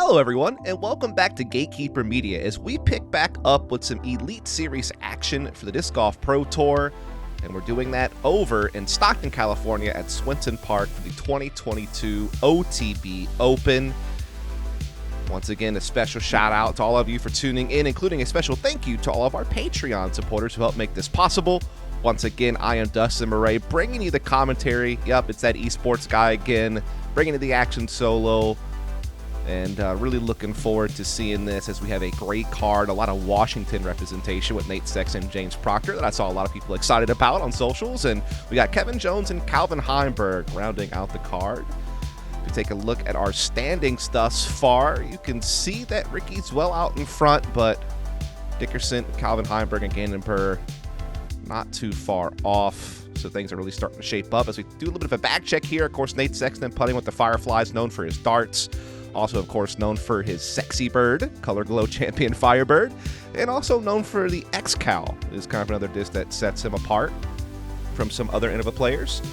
Hello everyone, and welcome back to Gatekeeper Media as we pick back up with some Elite Series action for the Disc Golf Pro Tour, and we're doing that over in Stockton, California at Swenson Park for the 2022 OTB Open. Once again, a special shout out to all of you for tuning in, including a special thank you to all of our Patreon supporters who helped make this possible. Once again, I am Dustin Mouret, bringing you the commentary. Yep, it's that esports guy again, bringing you the action solo. And really looking forward to seeing this as we have a great card, a lot of Washington representation with Nate Sexton and James Proctor that I saw a lot of people excited about on socials. And we got Kevin Jones and Calvin Heimburg rounding out the card. If you take a look at our standings thus far, you can see that Ricky's well out in front, but Dickerson, Calvin Heimburg, and Gandenberg not too far off. So things are really starting to shape up as we do a little bit of a back check here. Of course, Nate Sexton putting with the Fireflies, known for his darts. Also, of course, known for his sexy bird, Color Glow Champion Firebird, and also known for the X-Cal. Is kind of another disc that sets him apart from some other Innova players.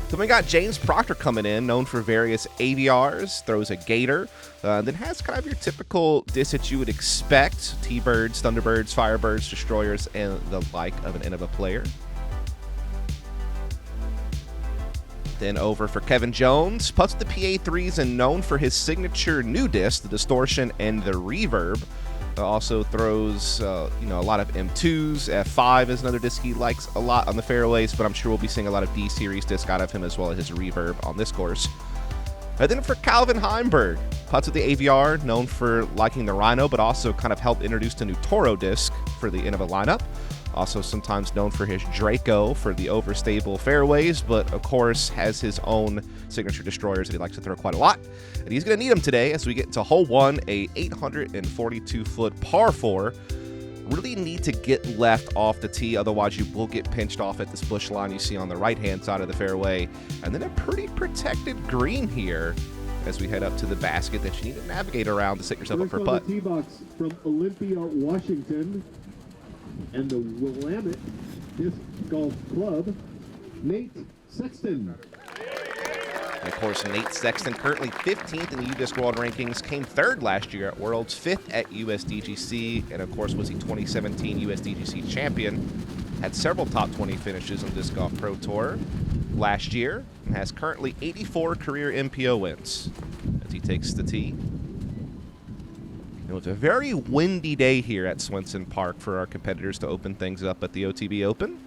Then we got James Proctor coming in, known for various AVRs, throws a gator, then has kind of your typical disc that you would expect, T-Birds, Thunderbirds, Firebirds, Destroyers, and the like of an Innova player. Then over for Kevin Jones, puts the PA3s and known for his signature new disc, the distortion and the reverb. Also throws a lot of M2s. F5 is another disc he likes a lot on the fairways, but I'm sure we'll be seeing a lot of D series disc out of him as well as his reverb on this course. And then for Calvin Heimburg, putts with the AVR, known for liking the Rhino, but also kind of helped introduce the new Toro disc for the Innova lineup. Also sometimes known for his Draco for the overstable fairways, but of course has his own signature destroyers that he likes to throw quite a lot. And he's going to need them today as we get into hole one, a 842-foot par 4. Really need to get left off the tee, otherwise you will get pinched off at this bush line you see on the right-hand side of the fairway. And then a pretty protected green here as we head up to the basket that you need to navigate around to set yourself up for putt. Tee box from Olympia, Washington, and the Willamette Disc Golf Club, Nate Sexton. And of course, Nate Sexton, currently 15th in the U-Disc World Rankings, came third last year at Worlds, 5th at USDGC, and of course was the 2017 USDGC champion. Had several top 20 finishes on the Disc Golf Pro Tour last year, and has currently 84 career MPO wins as he takes the tee. It was a very windy day here at Swenson Park for our competitors to open things up at the OTB Open,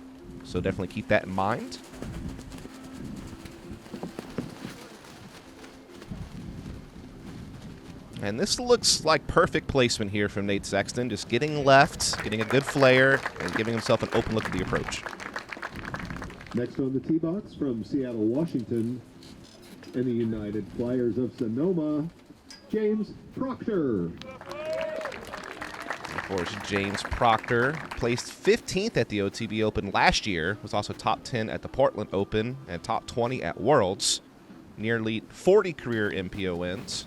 so definitely keep that in mind. And this looks like perfect placement here from Nate Sexton, just getting left, getting a good flare, and giving himself an open look at the approach. Next on the tee box from Seattle, Washington, and the United Flyers of Sonoma, James Proctor. Of course, James Proctor placed 15th at the OTB Open last year, was also top 10 at the Portland Open, and top 20 at Worlds. Nearly 40 career MPO wins.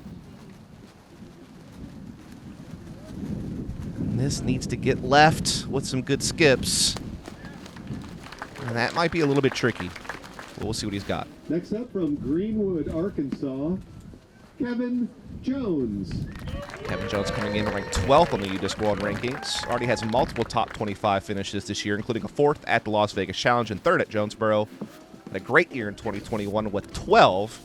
And this needs to get left with some good skips. And that might be a little bit tricky. But we'll see what he's got. Next up from Greenwood, Arkansas, Kevin Jones. Kevin Jones coming in ranked 12th on the U-Disc World Rankings. Already has multiple top 25 finishes this year, including a 4th at the Las Vegas Challenge and 3rd at Jonesboro. Had a great year in 2021 with 12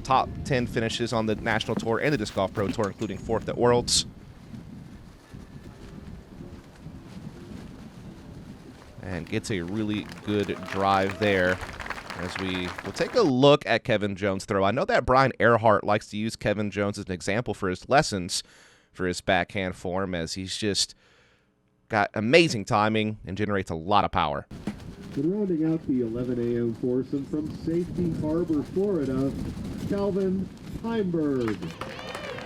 top 10 finishes on the National Tour and the Disc Golf Pro Tour, including 4th at Worlds. And gets a really good drive there. As we will take a look at Kevin Jones' throw. I know that Brian Earhart likes to use Kevin Jones as an example for his lessons for his backhand form, as he's just got amazing timing and generates a lot of power. And rounding out the 11 a.m. foursome from Safety Harbor, Florida, Calvin Heimburg.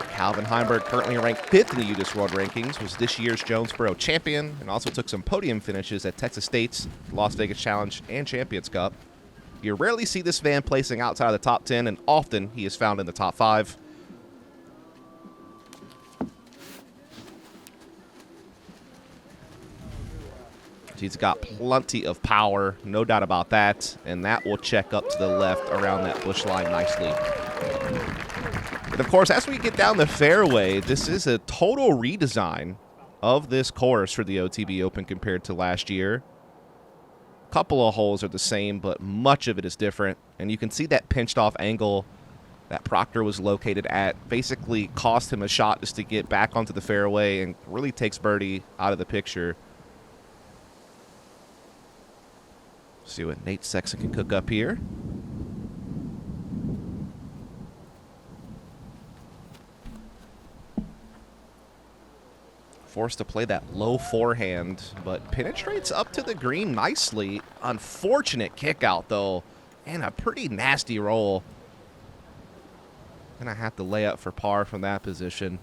Calvin Heimburg, currently ranked 5th in the U-Disc World Rankings, was this year's Jonesboro champion and also took some podium finishes at Texas State's Las Vegas Challenge and Champions Cup. You rarely see this man placing outside of the top 10, and often he is found in the top 5. He's got plenty of power, no doubt about that, and that will check up to the left around that bush line nicely. And of course, as we get down the fairway, this is a total redesign of this course for the OTB Open compared to last year. A couple of holes are the same, but much of it is different. And you can see that pinched off angle that Proctor was located at basically cost him a shot just to get back onto the fairway and really takes birdie out of the picture. See what Nate Sexton can cook up here. Forced to play that low forehand, but penetrates up to the green nicely. Unfortunate kick out, though, and a pretty nasty roll. Gonna have to lay up for par from that position.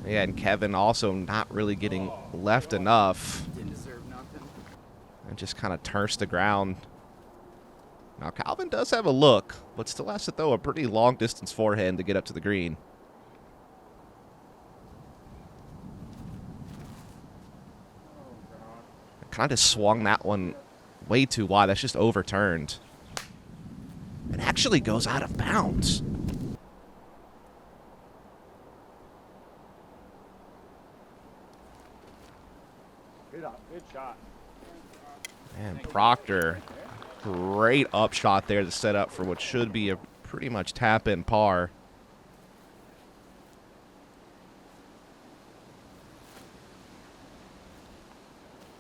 Yeah, and Kevin also not really getting left enough. Didn't deserve nothing. And just kind of turfs the ground. Now, Calvin does have a look, but still has to throw a pretty long-distance forehand to get up to the green. Kind of swung that one way too wide. That's just overturned. It actually goes out of bounds. Good shot. And Proctor, great upshot there to set up for what should be a pretty much tap-in par.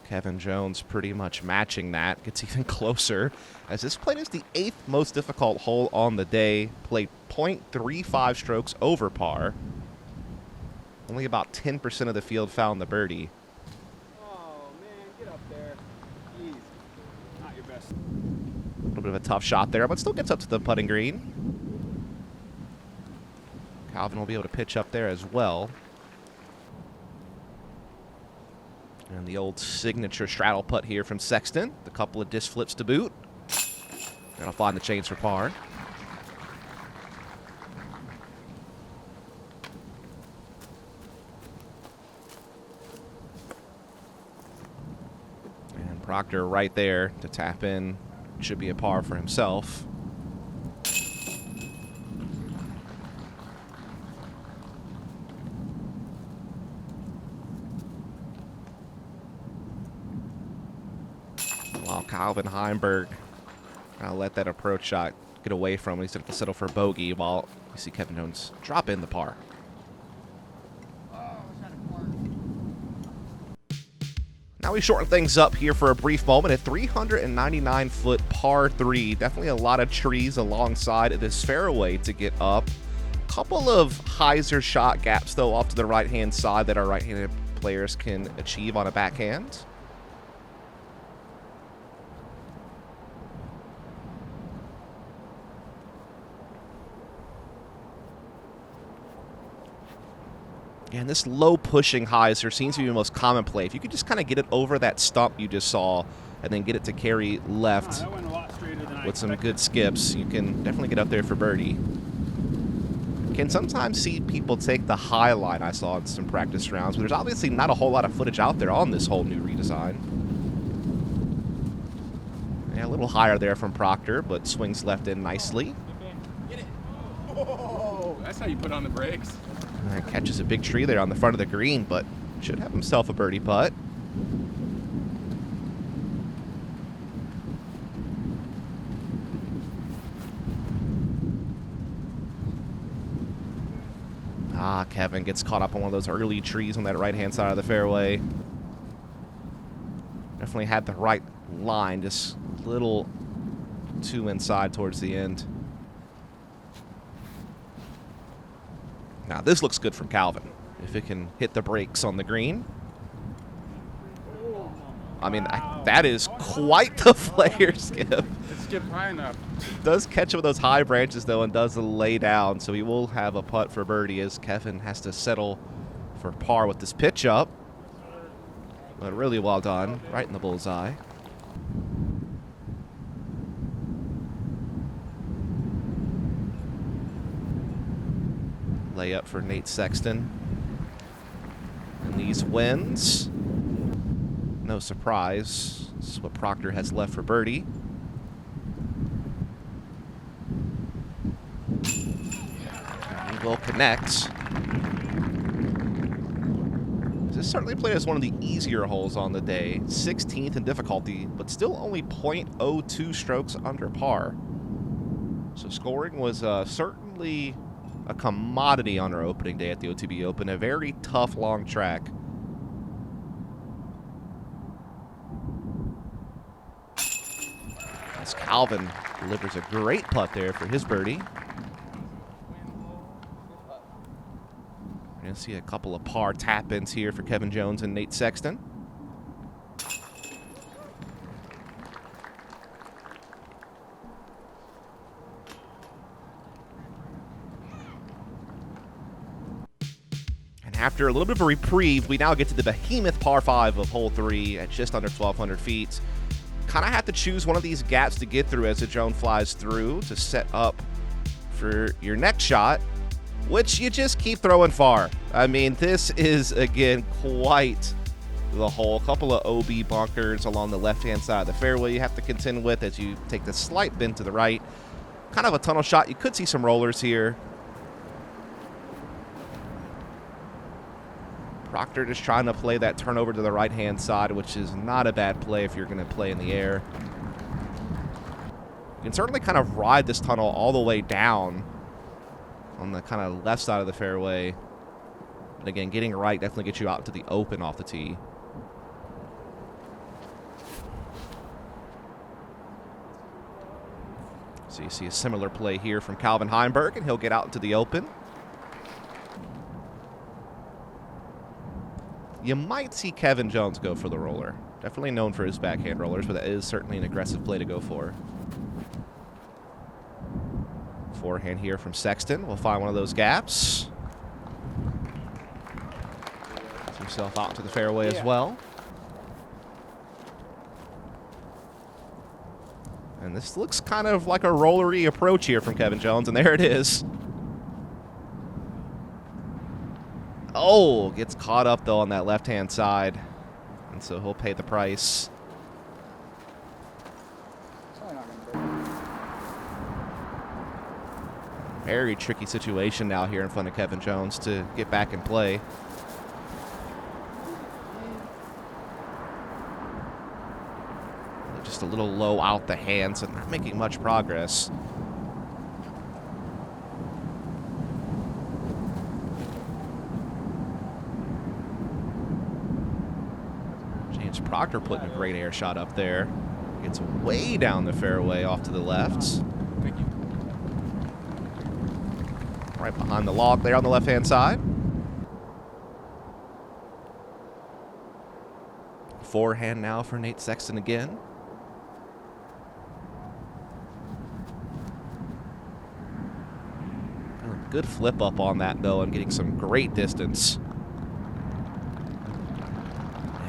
Kevin Jones pretty much matching that. Gets even closer as this played is the 8th most difficult hole on the day. Played .35 strokes over par. Only about 10% of the field found the birdie. Oh, man, get up there. Jeez. Not your best. A little bit of a tough shot there, but still gets up to the putting green. Calvin will be able to pitch up there as well. And the old signature straddle putt here from Sexton. A couple of disc flips to boot. That'll find the chains for par. And Proctor right there to tap in. Should be a par for himself. While Calvin Heimburg let that approach shot get away from him. He's going to settle for bogey while you see Kevin Jones drop in the par. Now we shorten things up here for a brief moment. A 399-foot par 3. Definitely a lot of trees alongside of this fairway to get up. Couple of hyzer shot gaps, though, off to the right-hand side that our right-handed players can achieve on a backhand. And this low pushing hyzer seems to be the most common play. If you could just kind of get it over that stump you just saw and then get it to carry left with some good skips, you can definitely get up there for birdie. Can sometimes see people take the high line I saw in some practice rounds, but there's obviously not a whole lot of footage out there on this whole new redesign. Yeah, a little higher there from Proctor, but swings left in nicely. Get it. Oh, that's how you put on the brakes. Catches a big tree there on the front of the green, but should have himself a birdie putt. Kevin gets caught up on one of those early trees on that right-hand side of the fairway. Definitely had the right line, just a little too inside towards the end. Now, this looks good from Calvin. If it can hit the brakes on the green. I mean, that is quite the flare skip. It skipped high enough. Does catch him with those high branches, though, and does lay down. So he will have a putt for birdie as Kevin has to settle for par with this pitch up. But really well done. Right in the bullseye. Layup for Nate Sexton. And these wins, no surprise, this is what Proctor has left for birdie. will connect. This certainly played as one of the easier holes on the day. 16th in difficulty, but still only .02 strokes under par. So scoring was certainly a commodity on our opening day at the OTB Open. A very tough, long track. As Calvin delivers a great putt there for his birdie. We're going to see a couple of par tap-ins here for Kevin Jones and Nate Sexton. And after a little bit of a reprieve, we now get to the behemoth par 5 of hole 3 at just under 1,200 feet. Kind of have to choose one of these gaps to get through as the drone flies through to set up for your next shot, which you just keep throwing far. I mean, this is, again, quite the hole. A couple of OB bunkers along the left-hand side of the fairway you have to contend with as you take the slight bend to the right. Kind of a tunnel shot. You could see some rollers here. Proctor just trying to play that turnover to the right-hand side, which is not a bad play if you're going to play in the air. You can certainly kind of ride this tunnel all the way down on the kind of left side of the fairway. But again, getting right definitely gets you out to the open off the tee. So you see a similar play here from Calvin Heimburg, and he'll get out into the open. You might see Kevin Jones go for the roller. Definitely known for his backhand rollers, but that is certainly an aggressive play to go for. Forehand here from Sexton. We'll find one of those gaps. Gets himself out to the fairway as well. And this looks kind of like a rollery approach here from Kevin Jones, and there it is. Oh, gets caught up, though, on that left-hand side. And so he'll pay the price. Very tricky situation now here in front of Kevin Jones to get back and play. Just a little low out the hands and not making much progress. James Proctor putting a great air shot up there. Gets way down the fairway off to the left. Thank you. Right behind the log there on the left-hand side. Forehand now for Nate Sexton again. Good flip up on that, though, and getting some great distance.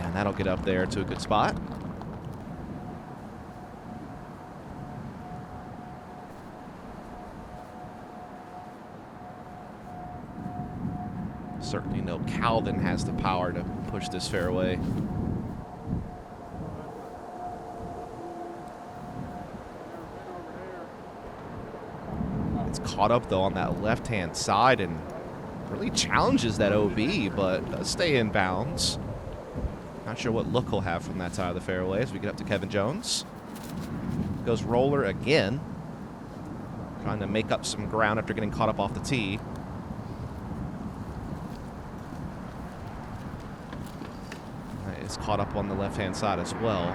And that'll get up there to a good spot. Certainly know Calvin has the power to push this fairway. It's caught up, though, on that left-hand side and really challenges that OB, but does stay in bounds. Not sure what look he'll have from that side of the fairway as we get up to Kevin Jones. Goes roller again. Trying to make up some ground after getting caught up off the tee. It's caught up on the left-hand side as well.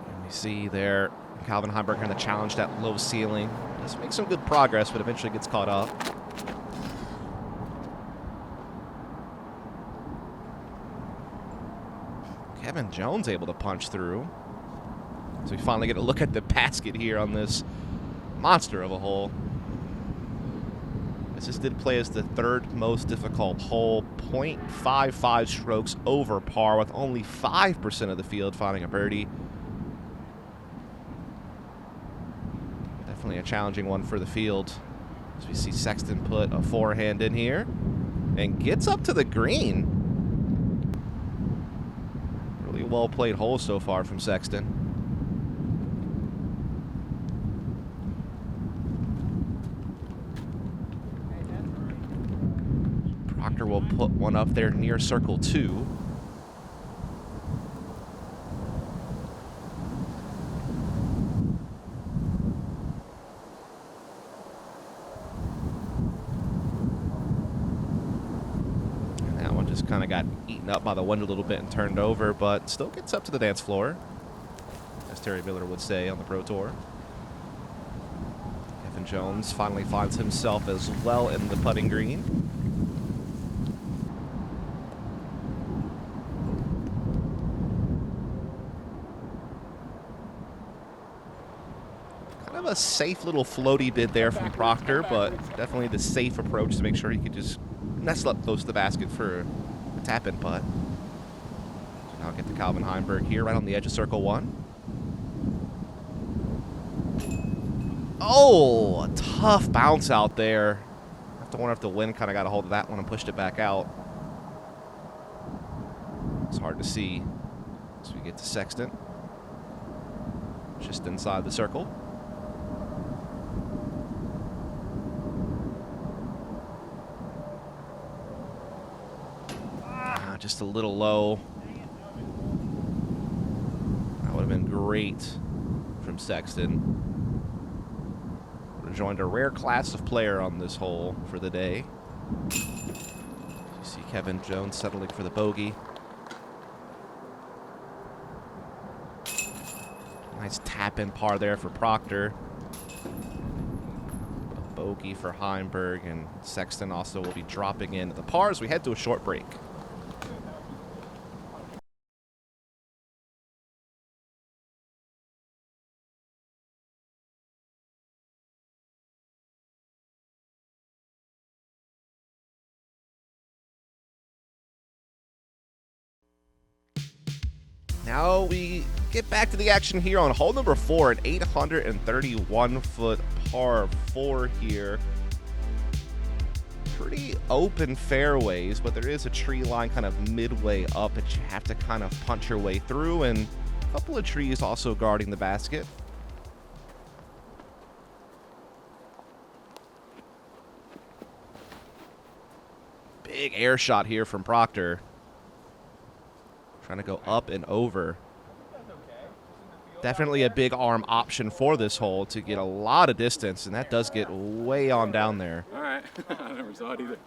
And we see there Calvin Heimburg kind of challenge that low ceiling. Does make some good progress, but eventually gets caught up. Kevin Jones able to punch through. So we finally get a look at the basket here on this monster of a hole. This did play as the third most difficult hole, 0.55 strokes over par, with only 5% of the field finding a birdie. Definitely a challenging one for the field. As we see Sexton put a forehand in here. and gets up to the green. Really well played hole so far from Sexton. Proctor will put one up there near circle 2. Just kind of got eaten up by the wind a little bit and turned over, but still gets up to the dance floor, as Terry Miller would say on the Pro Tour. Kevin Jones finally finds himself as well in the putting green. Kind of a safe little floaty bid there from Proctor, but definitely the safe approach to make sure he could just nestle up close to the basket for a tap-in putt. So now get to Calvin Heimburg here, right on the edge of circle 1. Oh, a tough bounce out there. I have to wonder if the wind kind of got a hold of that one and pushed it back out. It's hard to see as we get to Sexton. Just inside the circle. Just a little low. That would have been great from Sexton. Would have joined a rare class of player on this hole for the day. You see Kevin Jones settling for the bogey. Nice tap-in par there for Proctor. A bogey for Heimburg, and Sexton also will be dropping into the par as we head to a short break. Now we get back to the action here on hole number 4, an 831-foot par 4 here. Pretty open fairways, but there is a tree line kind of midway up that you have to kind of punch your way through, and a couple of trees also guarding the basket. Big air shot here from Proctor. Trying to go up and over. Definitely a big arm option for this hole to get a lot of distance, and that does get way on down there. All right. I never saw it either.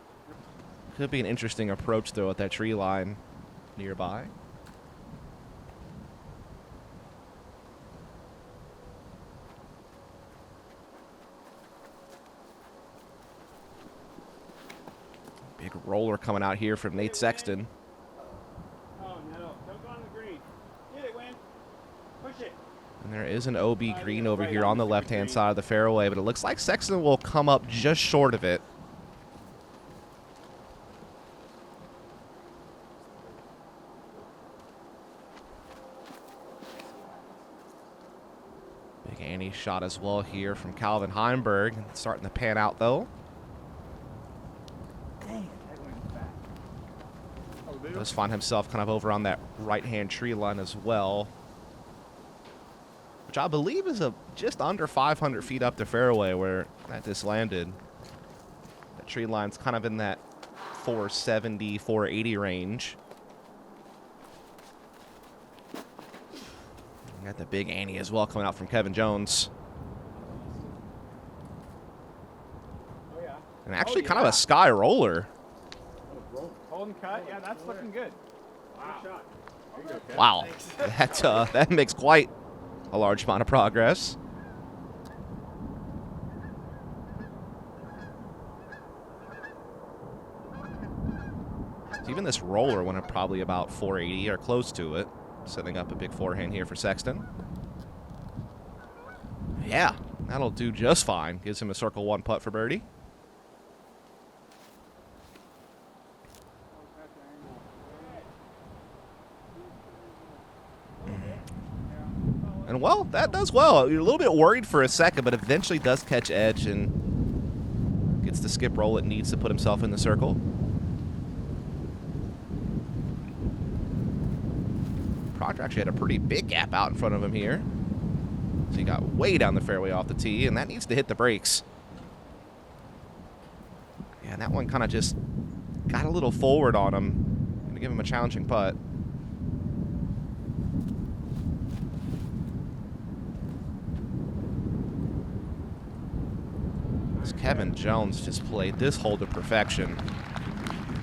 Could be an interesting approach, though, at that tree line nearby. Big roller coming out here from Nate Sexton. And there is an OB green over here on the left-hand side of the fairway, but it looks like Sexton will come up just short of it. Big Annie shot as well here from Calvin Heimburg. Starting to pan out, though. Does find himself kind of over on that right-hand tree line as well, which I believe is just under 500 feet up the fairway where that just landed. That tree line's kind of in that 470, 480 range. You got the big Annie as well coming out from Kevin Jones. Oh, yeah. And actually kind of a sky roller. Hold and cut. Yeah, that's looking good. Wow. Good shot. There you go, Kev. Wow. That makes quite a large amount of progress. So even this roller went up probably about 480 or close to it, setting up a big forehand here for Sexton. Yeah, that'll do just fine. Gives him a circle 1 putt for birdie. And, well, that does well. You're a little bit worried for a second, but eventually does catch edge and gets the skip roll it needs to put himself in the circle. Proctor actually had a pretty big gap out in front of him here. So he got way down the fairway off the tee, and that needs to hit the brakes. Yeah, and that one kind of just got a little forward on him. Going to give him a challenging putt. Kevin Jones just played this hole to perfection.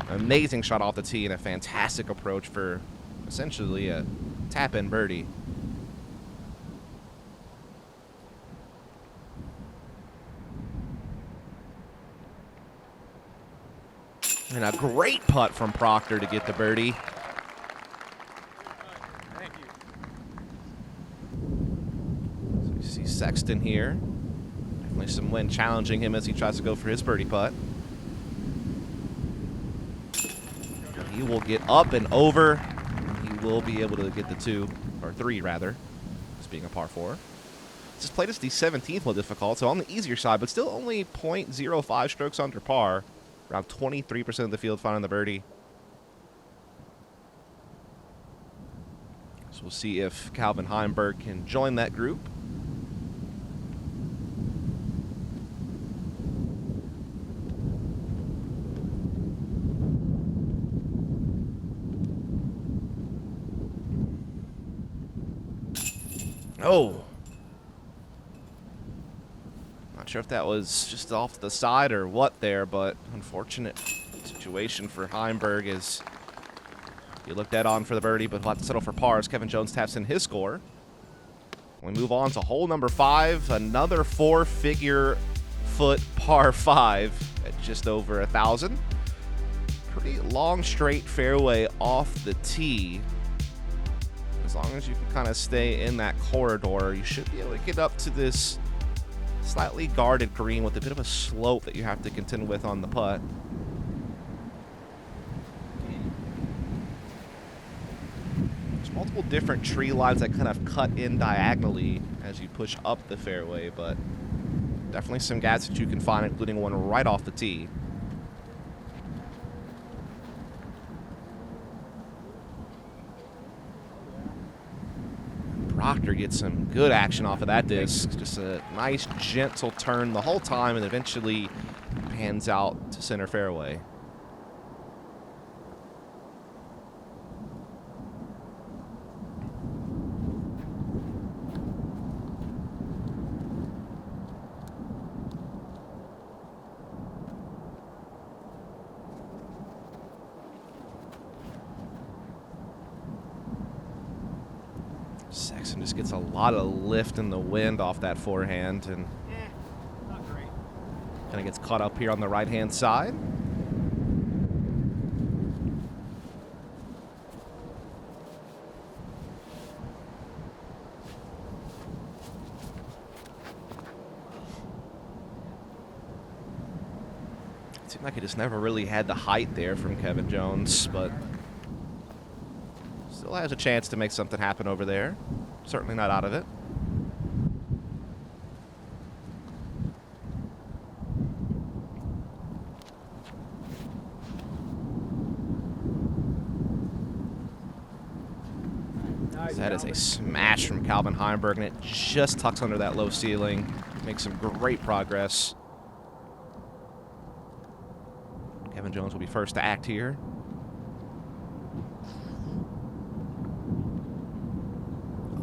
Amazing shot off the tee and a fantastic approach for essentially a tap-in birdie. And a great putt from Proctor to get the birdie. Thank you. So you see Sexton here. Definitely some wind challenging him as he tries to go for his birdie putt. He will get up and over. And he will be able to get the 2, or 3 rather, this being a par 4. Just played as the 17th more difficult, so on the easier side, but still only 0.05 strokes under par. Around 23% of the field finding the birdie. So we'll see if Calvin Heimburg can join that group. Oh. Not sure if that was just off the side or what there, but unfortunate situation for Heimburg as he looked dead on for the birdie, but he'll have to settle for par as Kevin Jones taps in his score. We move on to hole number 5, another 4-figure foot par 5 at just over 1,000. Pretty long straight fairway off the tee. As long as you can kind of stay in that corridor, you should be able to get up to this slightly guarded green with a bit of a slope that you have to contend with on the putt. There's multiple different tree lines that kind of cut in diagonally as you push up the fairway, but definitely some gaps that you can find, including one right off the tee. Proctor gets some good action off of that disc. Just a nice, gentle turn the whole time and eventually pans out to center fairway. Sexton just gets a lot of lift in the wind off that forehand and Not great. kind of gets caught up here on the right-hand side. It seemed like he just never really had the height there from Kevin Jones, but still has a chance to make something happen over there. Certainly not out of it. That is a smash from Calvin Heimburg, and it just tucks under that low ceiling. Makes some great progress. Kevin Jones will be first to act here.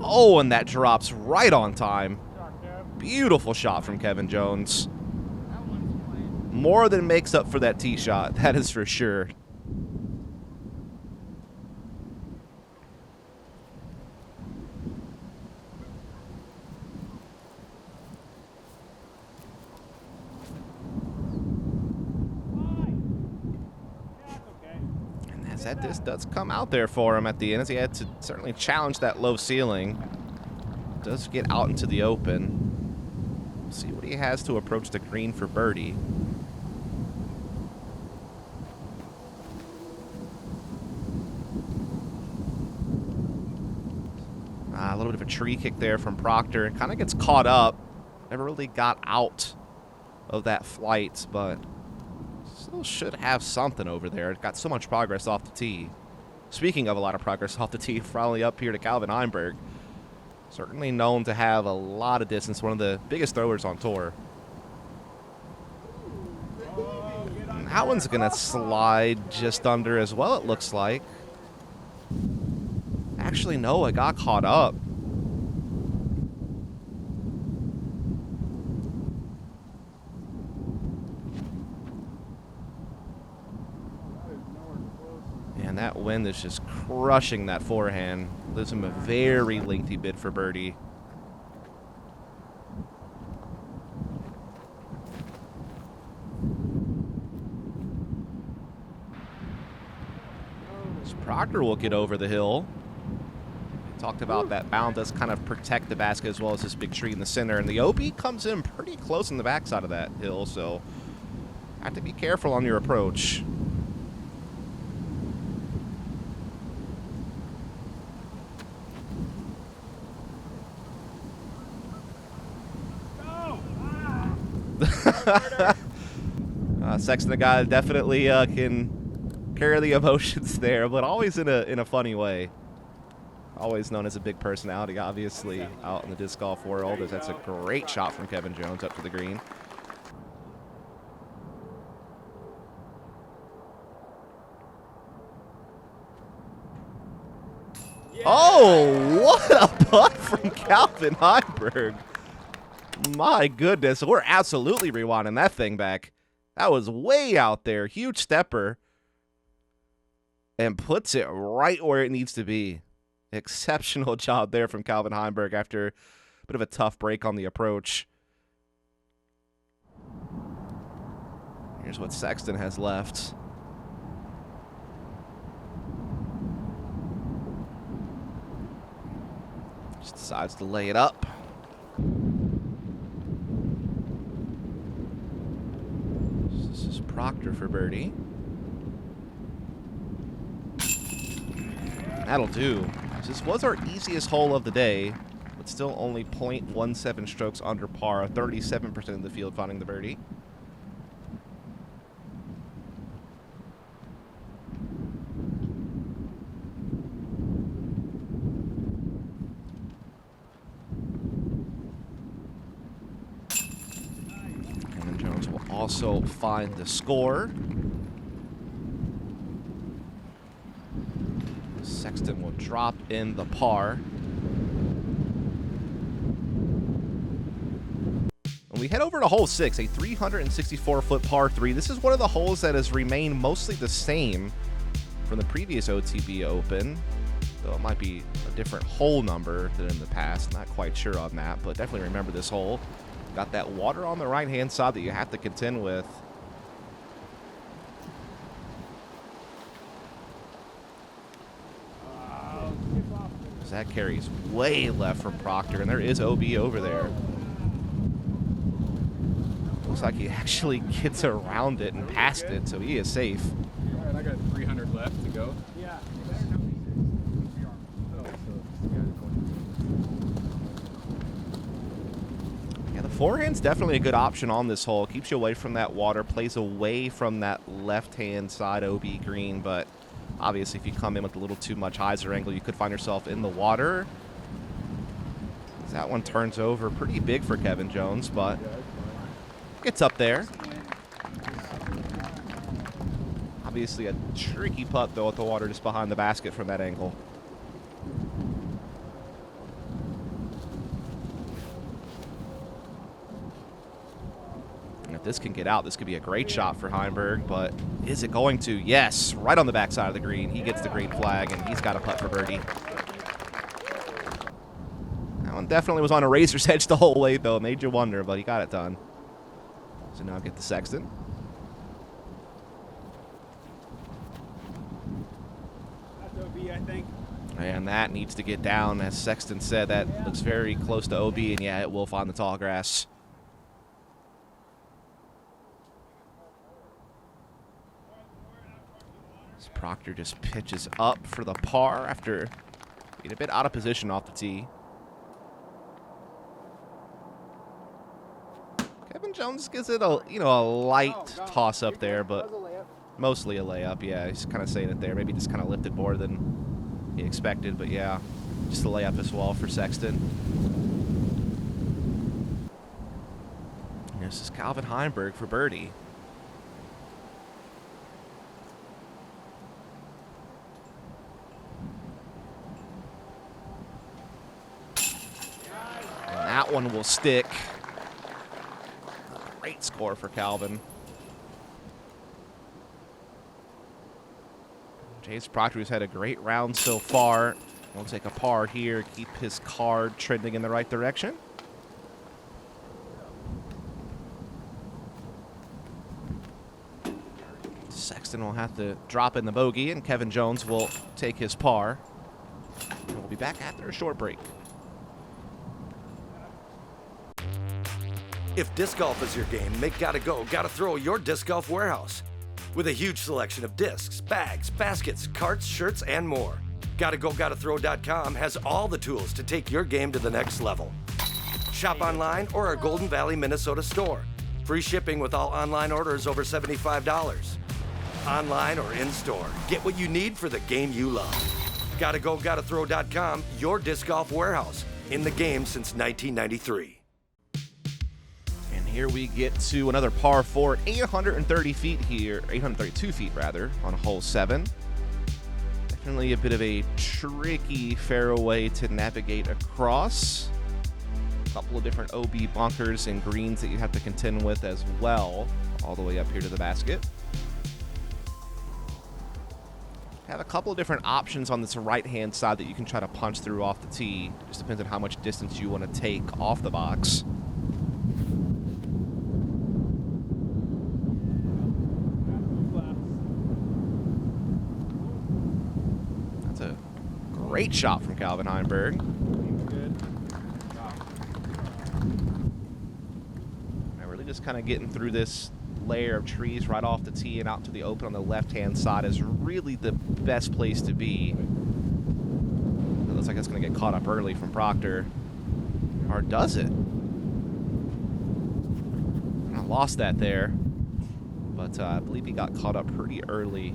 Oh, and that drops right on time. Beautiful shot from Kevin Jones. More than makes up for that tee shot, that is for sure. That disc does come out there for him at the end as he had to certainly challenge that low ceiling. Does get out into the open. We'll see what he has to approach the green for birdie. A little bit of a tree kick there from Proctor and kind of gets caught up. Never really got out of that flight, but still should have something over there. It got so much progress off the tee. Speaking of a lot of progress off the tee, finally up here to Calvin Heimburg. Certainly known to have a lot of distance, one of the biggest throwers on tour. And that one's going to slide just under as well, it looks like. Actually, no, it got caught up. And that wind is just crushing that forehand. Leaves him a very lengthy bid for birdie. As Proctor will get over the hill. We talked about that bound does kind of protect the basket as well as this big tree in the center. And the OB comes in pretty close on the backside of that hill, so have to be careful on your approach. Sexton, the guy definitely can carry the emotions there, but always in a funny way. Always known as a big personality, obviously, out in the disc golf world. That's a great shot from Kevin Jones up to the green. Oh, what a putt from Calvin Heimburg. My goodness, we're absolutely rewinding that thing back. That was way out there. Huge stepper. And puts it right where it needs to be. Exceptional job there from Calvin Heimburg after a bit of a tough break on the approach. Here's what Sexton has left. Just decides to lay it up. This is Proctor for birdie. That'll do. This was our easiest hole of the day, but still only 0.17 strokes under par. 37% of the field finding the birdie. Kevin Jones will also find the score. Sexton will drop in the par. And we head over to hole 6, a 364-foot par 3. This is one of the holes that has remained mostly the same from the previous OTB Open, though it might be a different hole number than in the past. Not quite sure on that, but definitely remember this hole. Got that water on the right-hand side that you have to contend with. That carries way left from Proctor, and there is OB over there. Looks like he actually gets around it and past it, so he is safe. All right, I got 300 left to go. Yeah. Yeah, the forehand's definitely a good option on this hole. Keeps you away from that water, plays away from that left-hand side OB green, but obviously, if you come in with a little too much hyzer angle, you could find yourself in the water. That one turns over pretty big for Kevin Jones, but gets up there. Obviously, a tricky putt, though, at the water just behind the basket from that angle. If this can get out, this could be a great shot for Heimburg, but is it going to? Yes, right on the backside of the green. He gets the green flag, and he's got a putt for birdie. That one definitely was on a razor's edge the whole way, though. Made you wonder, but he got it done. So now get the Sexton. That's OB, I think. And that needs to get down. As Sexton said, that looks very close to OB, and yeah, it will find the tall grass. Proctor just pitches up for the par after being a bit out of position off the tee. Kevin Jones gives it a light toss up there, but Mostly a layup, yeah. He's kind of saying it there. Maybe just kind of lifted more than he expected, but yeah, just a layup as well for Sexton. And this is Calvin Heimburg for birdie. And that one will stick. Great score for Calvin. James Proctor, who's had a great round so far, will take a par here, keep his card trending in the right direction. Sexton will have to drop in the bogey, and Kevin Jones will take his par. And we'll be back after a short break. If disc golf is your game, make Gotta Go, Gotta Throw your disc golf warehouse. With a huge selection of discs, bags, baskets, carts, shirts, and more. GottaGoGottaThrow.com has all the tools to take your game to the next level. Shop online or our Golden Valley, Minnesota store. Free shipping with all online orders over $75. Online or in-store, get what you need for the game you love. GottaGoGottaThrow.com, your disc golf warehouse. In the game since 1993. Here we get to another par 4, 830 feet here, 832 feet rather, on hole 7. Definitely a bit of a tricky fairway to navigate across. A couple of different OB bunkers and greens that you have to contend with as well, all the way up here to the basket. Have a couple of different options on this right-hand side that you can try to punch through off the tee. Just depends on how much distance you want to take off the box. Great shot from Calvin Heimburg. Now really just kind of getting through this layer of trees right off the tee and out to the open on the left-hand side is really the best place to be. It looks like it's going to get caught up early from Proctor. Or does it? I lost that there. But I believe he got caught up pretty early.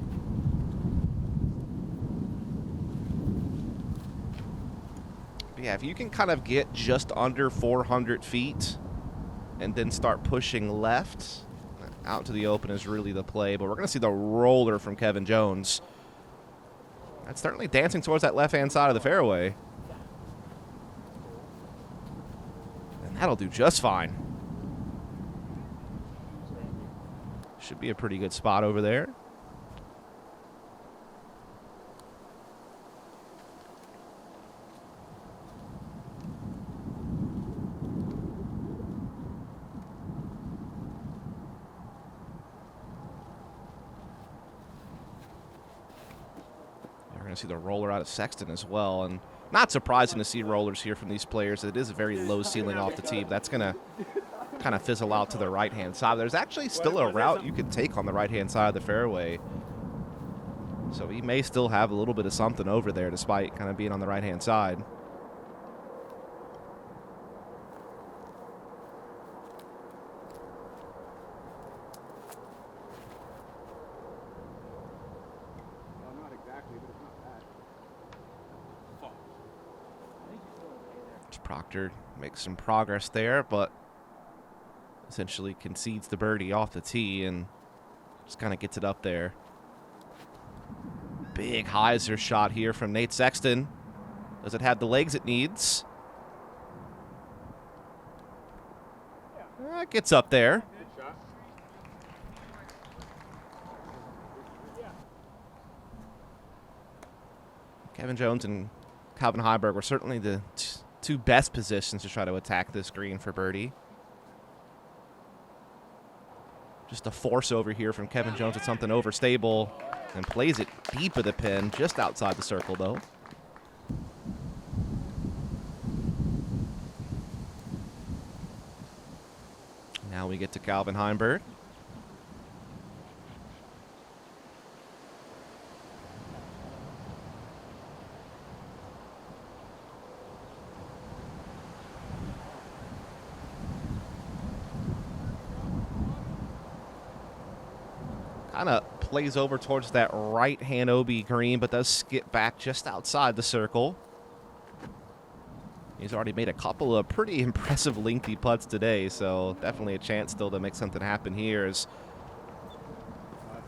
Yeah, if you can kind of get just under 400 feet and then start pushing left, out to the open is really the play. But we're going to see the roller from Kevin Jones. That's certainly dancing towards that left-hand side of the fairway. And that'll do just fine. Should be a pretty good spot over there. See the roller out of Sexton as well, and not surprising to see rollers here from these players. It is a very low ceiling off the tee, but that's going to kind of fizzle out to the right-hand side. There's actually still a route you can take on the right-hand side of the fairway, so he may still have a little bit of something over there despite kind of being on the right-hand side. Proctor makes some progress there, but essentially concedes the birdie off the tee and just kind of gets it up there. Big hyzer shot here from Nate Sexton. Does it have the legs it needs? It gets up there. Kevin Jones and Calvin Heimburg were certainly the two best positions to try to attack this green for birdie. Just a force over here from Kevin Jones. It's something overstable and plays it deep of the pin, just outside the circle though. Now we get to Calvin Heimburg. Kind of plays over towards that right-hand OB green, but does skip back just outside the circle. He's already made a couple of pretty impressive lengthy putts today, so definitely a chance still to make something happen here as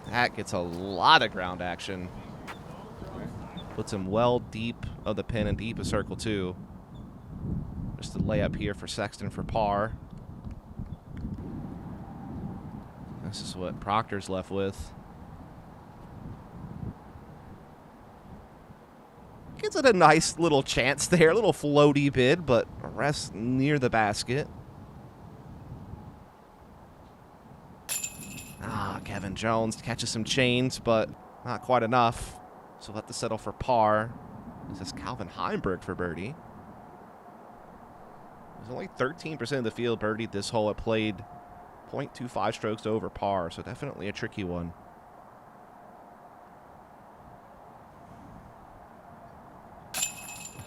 that gets a lot of ground action. Puts him well deep of the pin and deep of circle 2. Just a layup here for Sexton for par. This is what Proctor's left with. Gets it a nice little chance there, a little floaty bid, but rests near the basket. Kevin Jones catches some chains, but not quite enough. So we'll have to settle for par. This is Calvin Heimburg for birdie. There's only 13% of the field birdied this hole. It played 0.25 strokes over par, so definitely a tricky one.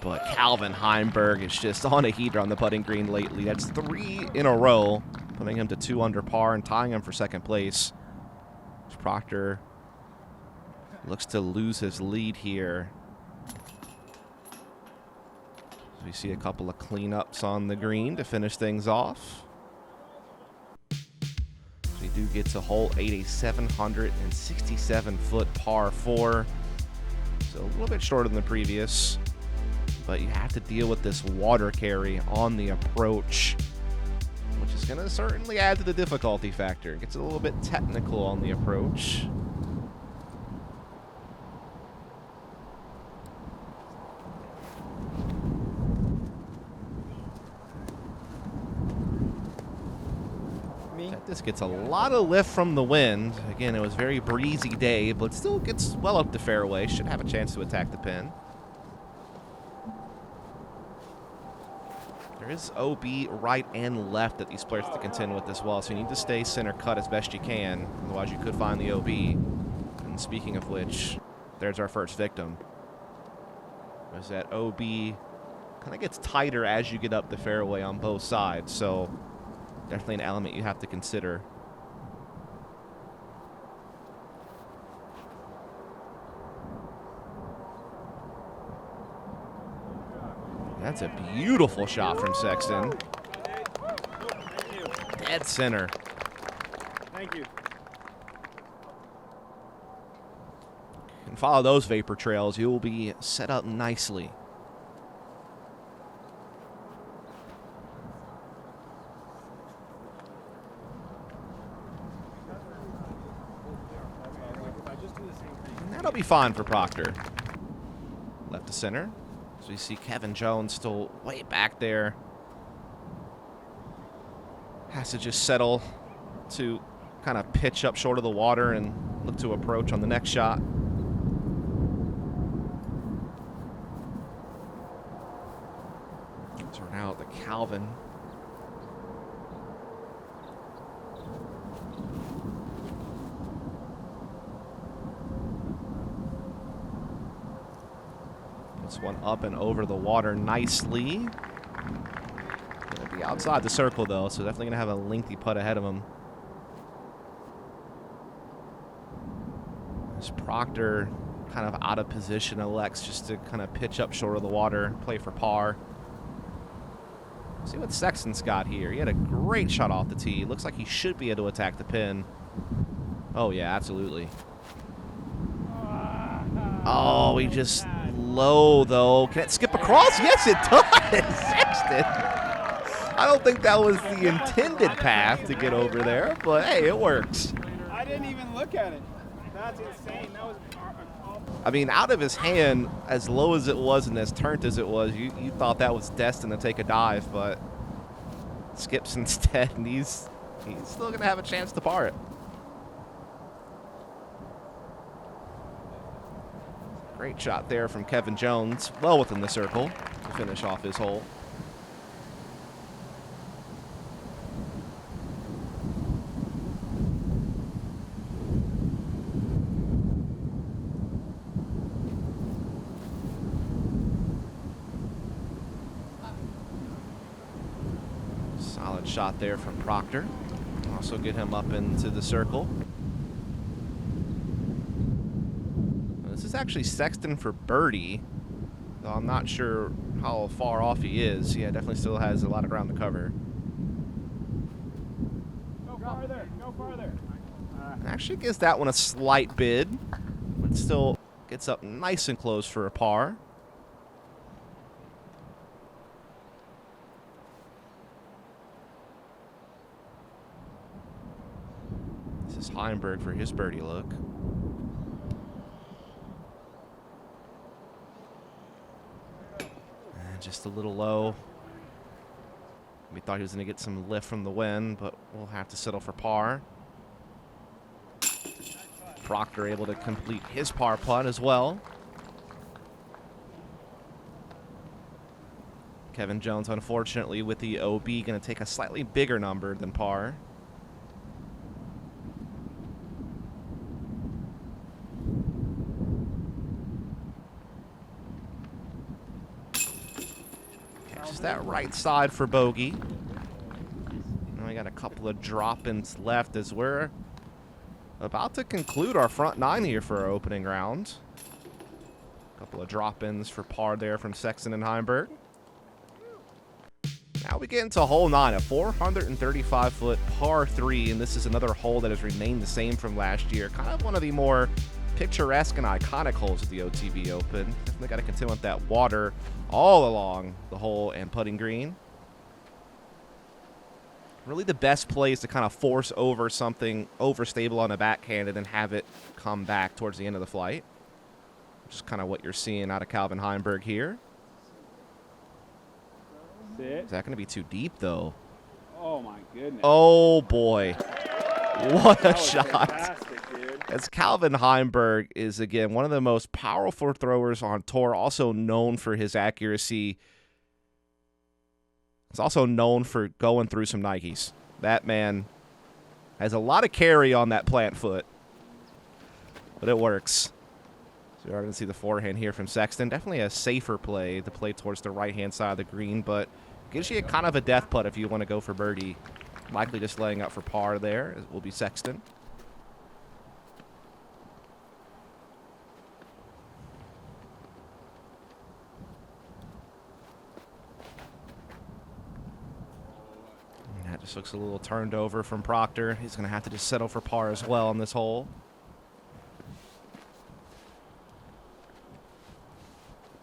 But Calvin Heimburg is just on a heater on the putting green lately. That's 3 in a row, putting him to 2 under par and tying him for second place. Proctor looks to lose his lead here. So we see a couple of cleanups on the green to finish things off. We do get to hole 8, a 767-foot par 4. So a little bit shorter than the previous. But you have to deal with this water carry on the approach, which is going to certainly add to the difficulty factor. It gets a little bit technical on the approach. This gets a lot of lift from the wind. Again, it was a very breezy day, but still gets well up the fairway. Should have a chance to attack the pin. There is OB right and left that these players have to contend with as well, so you need to stay center cut as best you can. Otherwise, you could find the OB. And speaking of which, there's our first victim. As that OB kind of gets tighter as you get up the fairway on both sides, so definitely an element you have to consider. That's a beautiful shot from Sexton. Dead center. Thank you. And follow those vapor trails. You will be set up nicely. And that'll be fine for Proctor. Left to center. So we see Kevin Jones still way back there. Has to just settle to kind of pitch up short of the water and look to approach on the next shot. So we're now at the Calvin. This one up and over the water nicely. Going to be outside the circle, though, so definitely going to have a lengthy putt ahead of him. As Proctor, kind of out of position, elects just to kind of pitch up short of the water, play for par. See what Sexton's got here. He had a great shot off the tee. Looks like he should be able to attack the pin. Oh, yeah, absolutely. Oh, he just low, though. Can it skip across? Yes, it does. Sexton. I don't think that was the intended path to get over there, but hey, it works. I didn't even look at it. That's insane. That was I mean, out of his hand, as low as it was and as turned as it was, you thought that was destined to take a dive, but skips instead, and he's still going to have a chance to par it. Great shot there from Kevin Jones, well within the circle to finish off his hole. Solid shot there from Proctor. Also get him up into the circle. is actually Sexton for birdie. Though I'm not sure how far off he is. Yeah, definitely still has a lot of ground to cover. Go farther. Go farther. Actually gives that one a slight bid, but still gets up nice and close for a par. This is Heimburg for his birdie look. And just a little low. We thought he was going to get some lift from the wind, but we'll have to settle for par. Proctor able to complete his par putt as well. Kevin Jones, unfortunately, with the OB, going to take a slightly bigger number than par. Catches that right side for bogey. And we got a couple of drop-ins left as we're about to conclude our front nine here for our opening round. A couple of drop-ins for par there from Sexton and Heimburg. Now we get into hole 9, a 435-foot par 3, and this is another hole that has remained the same from last year. Kind of one of the more picturesque and iconic holes of the OTB Open. Definitely got to contend with that water all along the hole and putting green. Really the best play is to kind of force over something overstable on a backhand and then have it come back towards the end of the flight. Just kind of what you're seeing out of Calvin Heimburg here. Is that going to be too deep, though? Oh, my goodness. Oh, boy. What a shot. Fantastic, dude. As Calvin Heimburg is, again, one of the most powerful throwers on tour, also known for his accuracy. He's also known for going through some Nikes. That man has a lot of carry on that plant foot, but it works. So we are going to see the forehand here from Sexton. Definitely a safer play, the play towards the right-hand side of the green, but gives you a kind of a death putt if you want to go for birdie. Likely just laying up for par there. It will be Sexton. That just looks a little turned over from Proctor. He's going to have to just settle for par as well on this hole.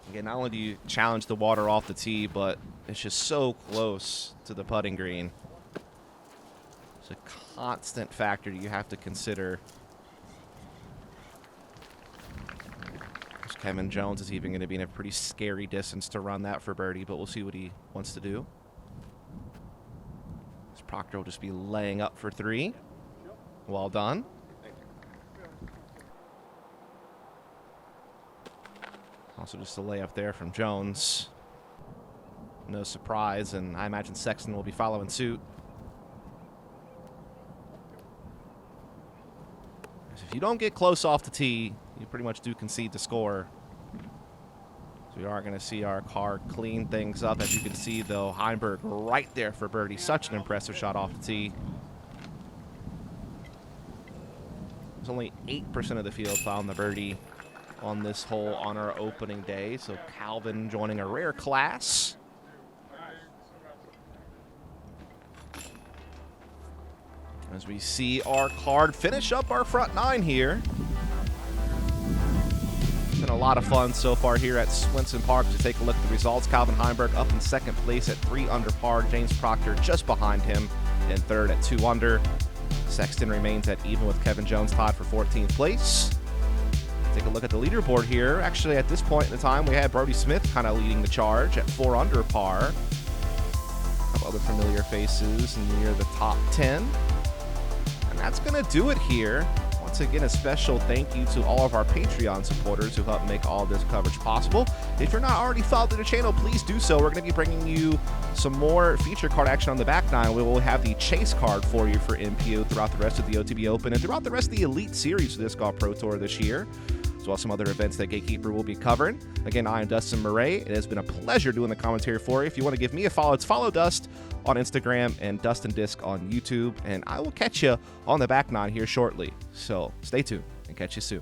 Again, not only do you challenge the water off the tee, but it's just so close to the putting green. It's a constant factor you have to consider. Kevin Jones is even going to be in a pretty scary distance to run that for birdie, but we'll see what he wants to do. Proctor will just be laying up for 3. Well done. Also just a layup there from Jones. No surprise, and I imagine Sexton will be following suit. If you don't get close off the tee, you pretty much do concede the score. We are going to see our car clean things up. As you can see, though, Heimburg right there for birdie. Such an impressive shot off the tee. There's only 8% of the field found the birdie on this hole on our opening day. So Calvin joining a rare class. As we see our card finish up our front nine here. Been a lot of fun so far here at Swenson Park. To take a look at the results, Calvin Heimburg up in second place at 3 under par. James Proctor just behind him in third at 2 under. Sexton remains at even with Kevin Jones, tied for 14th place. Take a look at the leaderboard here. Actually, at this point in the time, we had Brodie Smith kind of leading the charge at 4 under par. A couple other familiar faces near the top 10. And that's going to do it here. Once again, a special thank you to all of our Patreon supporters who help make all this coverage possible. If you're not already followed the channel, please do so. We're going to be bringing you some more feature card action on the back nine. We will have the chase card for you for MPO throughout the rest of the OTB Open and throughout the rest of the Elite Series of the Disc Golf Pro Tour this year, as well as some other events that Gatekeeper will be covering. Again, I am Dustin Mouret. It has been a pleasure doing the commentary for you. If you want to give me a follow, it's Follow Dust on Instagram and Dustin Disc on YouTube, and I will catch you on the back nine here shortly. So stay tuned and catch you soon.